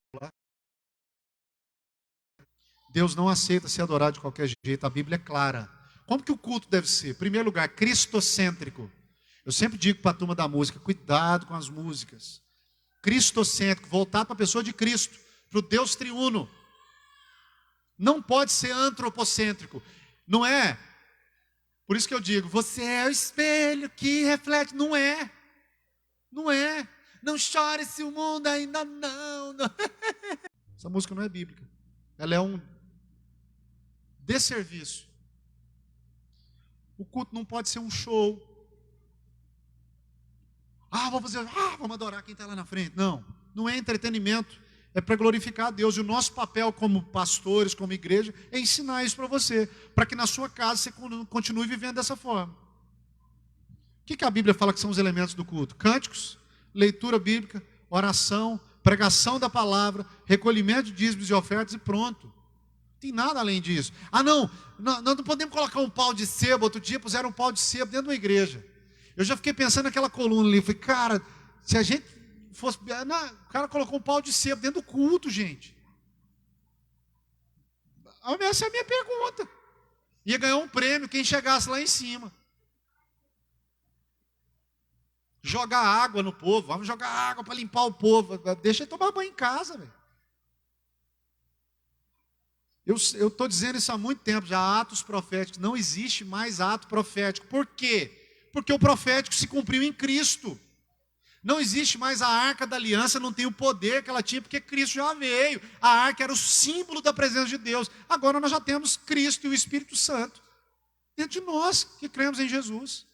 Deus não aceita ser adorado de qualquer jeito, a Bíblia é clara. Como que o culto deve ser? Em primeiro lugar, cristocêntrico. Eu sempre digo para a turma da música, cuidado com as músicas. Cristocêntrico, voltado para a pessoa de Cristo, para o Deus triuno. Não pode ser antropocêntrico. Não é? Por isso que eu digo, você é o espelho que reflete. Não é. Não é. Não chore se o mundo ainda não. Essa música não é bíblica. Ela é um desserviço. O culto não pode ser um show. Vamos adorar quem está lá na frente. Não, não é entretenimento. É para glorificar a Deus. E o nosso papel como pastores, como igreja, é ensinar isso para você. Para que na sua casa você continue vivendo dessa forma. O que a Bíblia fala que são os elementos do culto? Cânticos, leitura bíblica, oração, pregação da palavra, recolhimento de dízimos e ofertas e pronto. Não tem nada além disso. Nós não podemos colocar um pau de sebo. Outro dia puseram um pau de sebo dentro de uma igreja. Eu já fiquei pensando naquela coluna ali. Falei, cara, se a gente fosse... o cara colocou um pau de sebo dentro do culto, gente. Essa é a minha pergunta. Ia ganhar um prêmio quem chegasse lá em cima. Jogar água no povo. Vamos jogar água para limpar o povo. Deixa ele tomar banho em casa, velho. Eu estou dizendo isso há muito tempo, já atos proféticos. Não existe mais ato profético. Por quê? Porque o profético se cumpriu em Cristo. Não existe mais a arca da aliança, não tem o poder que ela tinha, porque Cristo já veio. A arca era o símbolo da presença de Deus. Agora nós já temos Cristo e o Espírito Santo dentro de nós, que cremos em Jesus.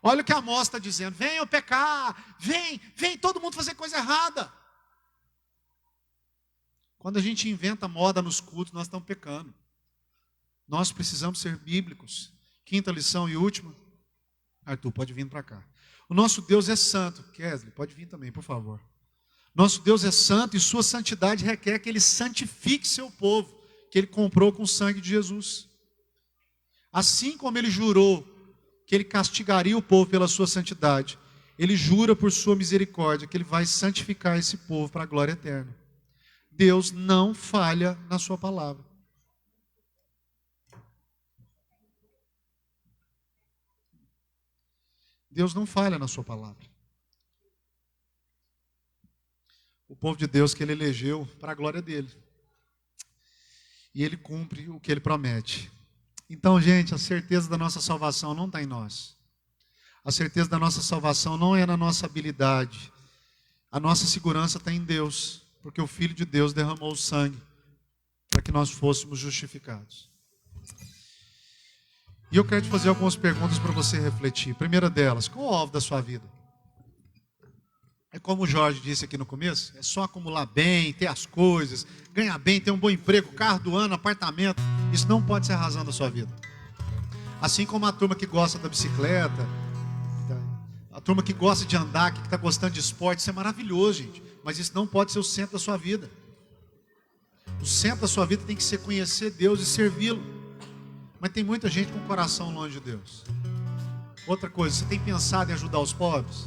Olha o que Amós está dizendo. Venham pecar, vem todo mundo fazer coisa errada. Quando a gente inventa moda nos cultos, nós estamos pecando. Nós precisamos ser bíblicos. Quinta lição e última. Arthur, pode vir para cá. O nosso Deus é santo. Kesley, pode vir também, por favor. Nosso Deus é santo e sua santidade requer que Ele santifique seu povo, que Ele comprou com o sangue de Jesus. Assim como Ele jurou que Ele castigaria o povo pela sua santidade, Ele jura por sua misericórdia que Ele vai santificar esse povo para a glória eterna. Deus não falha na sua palavra. Deus não falha na sua palavra. O povo de Deus que Ele elegeu para a glória dEle. E Ele cumpre o que Ele promete. Então, gente, a certeza da nossa salvação não está em nós. A certeza da nossa salvação não é na nossa habilidade. A nossa segurança está em Deus. Porque o Filho de Deus derramou o sangue para que nós fôssemos justificados. E eu quero te fazer algumas perguntas para você refletir. Primeira delas, qual é o alvo da sua vida? É como o Jorge disse aqui no começo, é só acumular bem, ter as coisas, ganhar bem, ter um bom emprego, carro do ano, apartamento. Isso não pode ser a razão da sua vida. Assim como a turma que gosta da bicicleta, a turma que gosta de andar, que está gostando de esporte, isso é maravilhoso, gente. Mas isso não pode ser o centro da sua vida. O centro da sua vida tem que ser conhecer Deus e servi-lo. Mas tem muita gente com o coração longe de Deus. Outra coisa, você tem pensado em ajudar os pobres?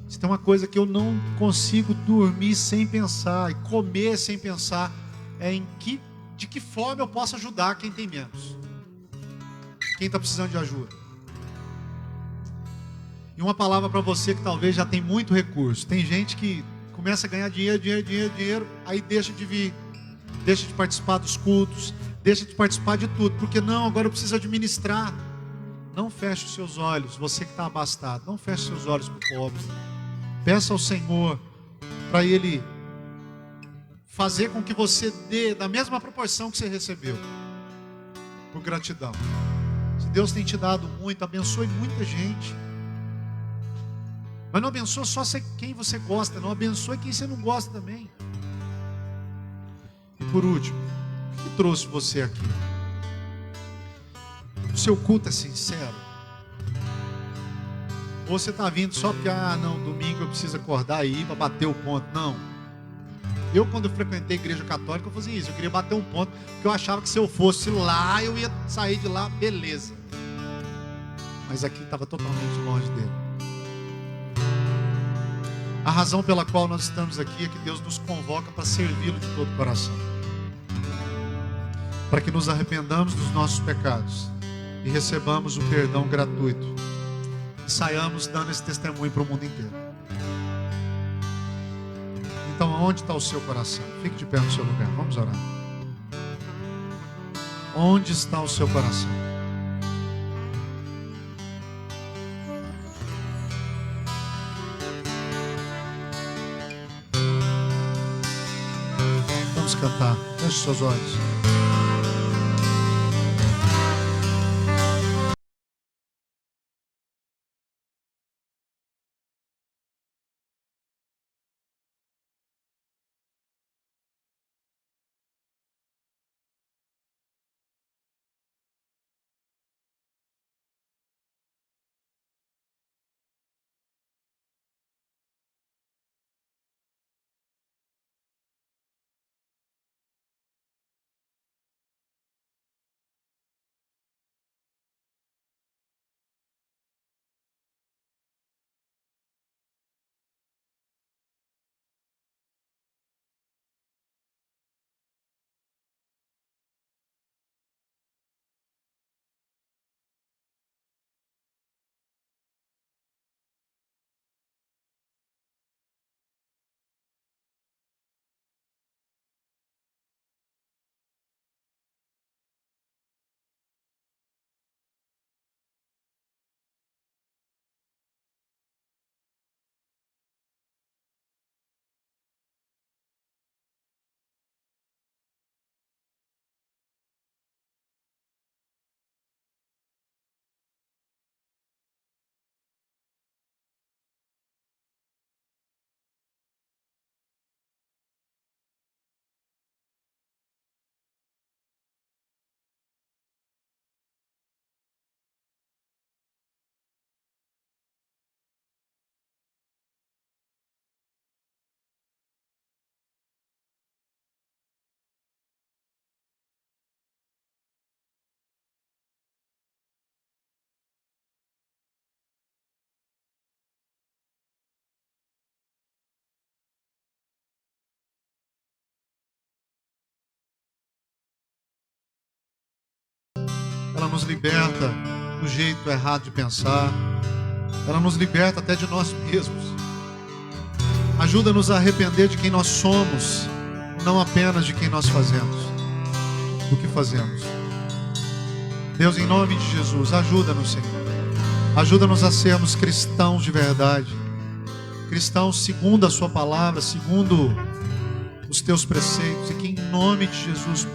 Isso tem uma coisa que eu não consigo dormir sem pensar e comer sem pensar, de que forma eu posso ajudar quem tem menos, quem está precisando de ajuda. E uma palavra para você que talvez já tem muito recurso. Tem gente que começa a ganhar dinheiro, aí deixa de vir. deixa de participar dos cultos, deixa de participar de tudo, porque não, agora eu preciso administrar. Não feche os seus olhos, você que está abastado, não feche os seus olhos para o pobre. Peça ao Senhor para Ele fazer com que você dê da mesma proporção que você recebeu, por gratidão. Se Deus tem te dado muito, abençoe muita gente. Mas não abençoe só quem você gosta, não, abençoe quem você não gosta também. E por último, o que trouxe você aqui? O seu culto é sincero? Ou você está vindo só porque, não, domingo eu preciso acordar e ir para bater o ponto? Não. Eu, quando eu frequentei a igreja católica, eu fazia isso. Eu queria bater um ponto, porque eu achava que se eu fosse lá, eu ia sair de lá, beleza. Mas aqui estava totalmente longe dele. A razão pela qual nós estamos aqui é que Deus nos convoca para servi-lo de todo o coração, para que nos arrependamos dos nossos pecados e recebamos o perdão gratuito e saiamos dando esse testemunho para o mundo inteiro. Então, onde está o seu coração? Fique de pé no seu lugar, vamos orar. Onde está o seu coração? Vamos cantar, feche seus olhos. Ela nos liberta do jeito errado de pensar. Ela nos liberta até de nós mesmos. Ajuda-nos a arrepender de quem nós somos, não apenas de quem nós fazemos, do que fazemos. Deus, em nome de Jesus, ajuda-nos, Senhor. Ajuda-nos a sermos cristãos de verdade. Cristãos segundo a sua palavra, segundo os teus preceitos. E que em nome de Jesus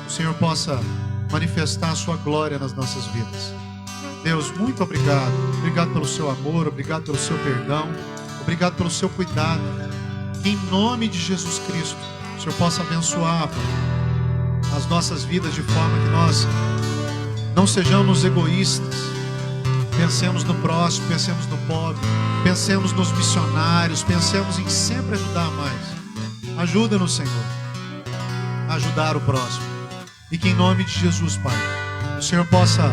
o Senhor possa manifestar a sua glória nas nossas vidas. Deus, muito obrigado. Obrigado pelo seu amor, obrigado pelo seu perdão, obrigado pelo seu cuidado. Que em nome de Jesus Cristo o Senhor possa abençoar as nossas vidas de forma que nós não sejamos egoístas. Pensemos no próximo, pensemos no pobre, pensemos nos missionários, pensemos em sempre ajudar mais. Ajuda-nos, Senhor, a ajudar o próximo. E que em nome de Jesus, Pai, o Senhor possa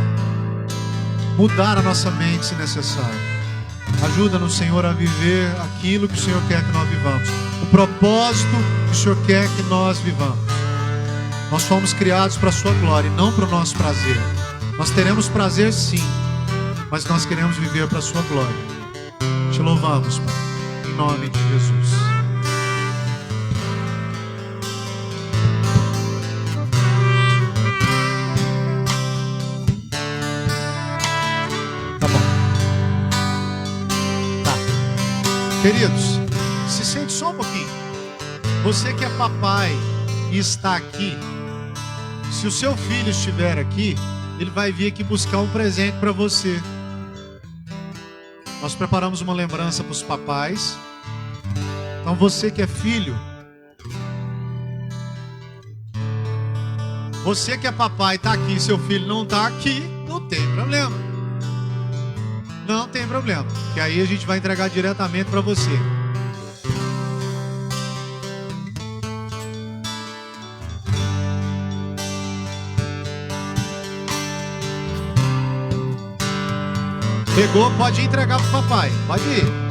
mudar a nossa mente se necessário. Ajuda-nos, Senhor, a viver aquilo que o Senhor quer que nós vivamos, o propósito que o Senhor quer que nós vivamos. Nós fomos criados para a sua glória e não para o nosso prazer. Nós teremos prazer sim, mas nós queremos viver para a sua glória. Te louvamos, Pai, em nome de Jesus. Queridos, se sente só um pouquinho. Você que é papai e está aqui, se o seu filho estiver aqui, ele vai vir aqui buscar um presente para você. Nós preparamos uma lembrança para os papais. Então você que é filho, você que é papai está aqui e seu filho não está aqui, não tem problema. Não tem problema, que aí a gente vai entregar diretamente para você. Pegou, pode entregar pro papai, pode ir.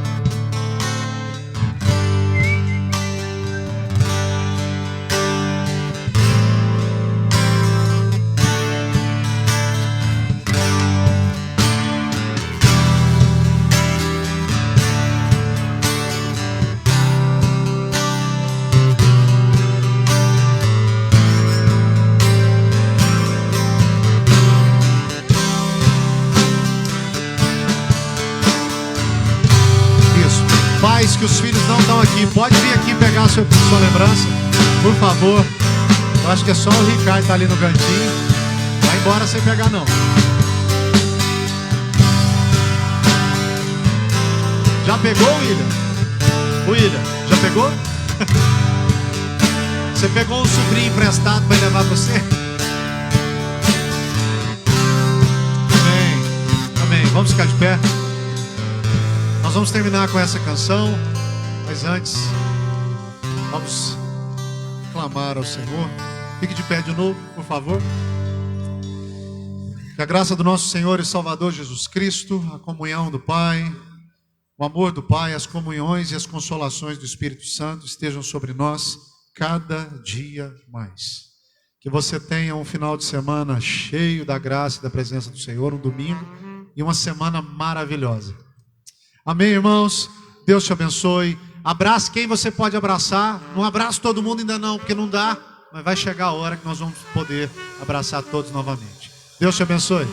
Pais que os filhos não estão aqui, pode vir aqui pegar a sua lembrança, por favor. Eu acho que é só o Ricardo que tá ali no cantinho. Vai embora sem pegar não. Já pegou, William? William, já pegou? Você pegou um sobrinho emprestado para levar você? Amém. Amém. Vamos ficar de pé. Nós vamos terminar com essa canção, mas antes, vamos clamar ao Senhor. Fique de pé de novo, por favor. Que a graça do nosso Senhor e Salvador Jesus Cristo, a comunhão do Pai, o amor do Pai, as comunhões e as consolações do Espírito Santo estejam sobre nós cada dia mais. Que você tenha um final de semana cheio da graça e da presença do Senhor, um domingo e uma semana maravilhosa. Amém, irmãos? Deus te abençoe. Abrace quem você pode abraçar. Não abraço todo mundo ainda não, porque não dá. Mas vai chegar a hora que nós vamos poder abraçar todos novamente. Deus te abençoe.